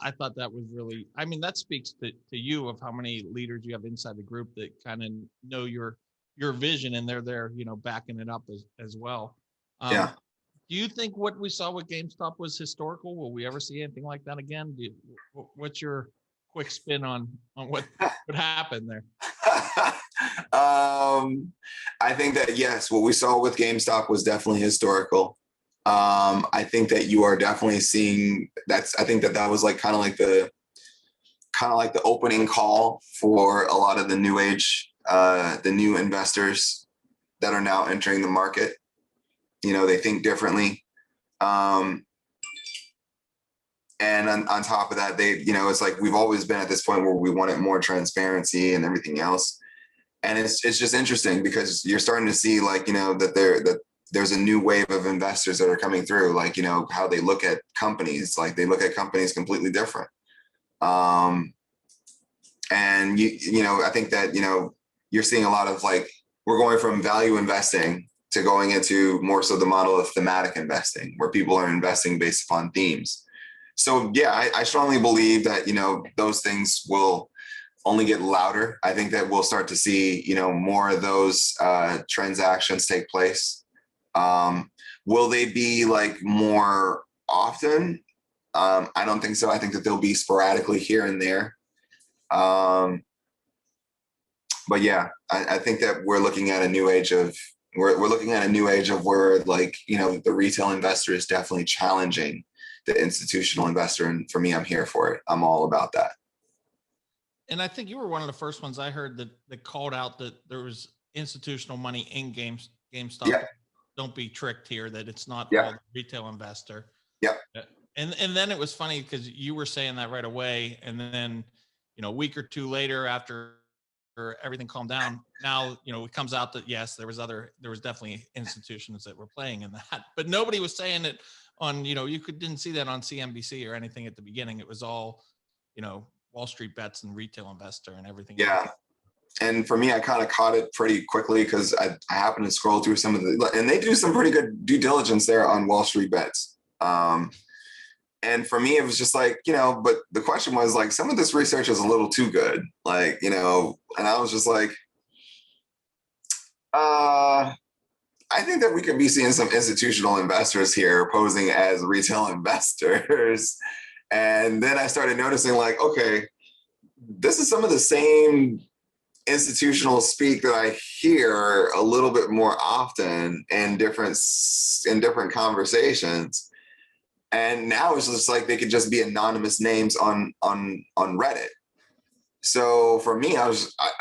I thought that was really, I mean, that speaks to you of how many leaders you have inside the group that kind of know your vision, and they're there, backing it up as well. Yeah. Do you think what we saw with GameStop was historical? Will we ever see anything like that again? What's your quick spin on what happened there? I think that, yes, what we saw with GameStop was definitely historical. I think that you are definitely seeing I think that was like kind of like the opening call for a lot of the new age, the new investors that are now entering the market. They think differently. And on top of that, it's like we've always been at this point where we wanted more transparency and everything else. And it's just interesting because you're starting to see that there's a new wave of investors that are coming through, how they look at companies, they look at companies completely different. And I think that, you're seeing a lot of we're going from value investing to going into more so the model of thematic investing, where people are investing based upon themes. So yeah, I strongly believe that, those things will only get louder. I think that we'll start to see, more of those transactions take place. Will they be more often? I don't think so. I think that they'll be sporadically here and there. But yeah, I think that we're looking at a new age of where the retail investor is definitely challenging the institutional investor. And for me, I'm here for it. I'm all about that. And I think you were one of the first ones I heard that called out that there was institutional money in GameStop. Yeah. Don't be tricked here, that it's not all the retail investor. Yeah. And then it was funny because you were saying that right away. And then, a week or two later, after everything calmed down, now, it comes out that yes, there was definitely institutions that were playing in that, but nobody was saying it on, didn't see that on CNBC or anything at the beginning. It was all, Wall Street bets and retail investor and everything. Yeah. And for me, I kind of caught it pretty quickly because I happened to scroll through some of and they do some pretty good due diligence there on Wall Street bets. And for me, it was just but the question was some of this research is a little too good, and I was just I think that we could be seeing some institutional investors here posing as retail investors. And then I started noticing okay, this is some of the same institutional speak that I hear a little bit more often in different conversations. And now it's just they could just be anonymous names on Reddit. So for me, I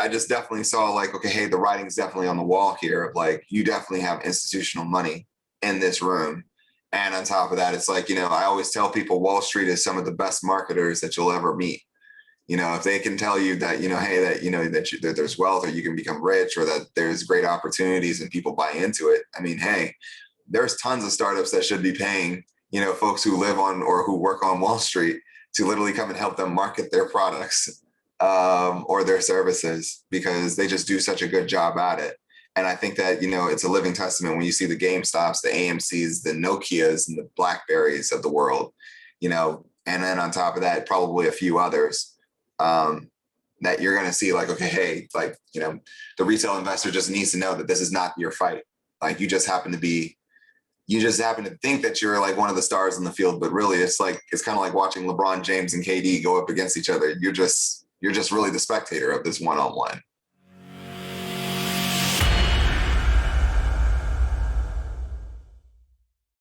just definitely saw okay, hey, the writing's definitely on the wall here of you definitely have institutional money in this room. And on top of that, it's I always tell people Wall Street is some of the best marketers that you'll ever meet. If they can tell you that, hey, that there's wealth, or you can become rich, or that there's great opportunities and people buy into it. I mean, hey, there's tons of startups that should be paying, folks who live on or who work on Wall Street to literally come and help them market their products or their services, because they just do such a good job at it. And I think that, it's a living testament when you see the GameStops, the AMCs, the Nokias, and the BlackBerries of the world, and then on top of that, probably a few others that you're going to see okay, hey, the retail investor just needs to know that this is not your fight. You just happen to think that you're one of the stars in the field, but really it's kind of like watching LeBron James and KD go up against each other. You're just really the spectator of this one-on-one.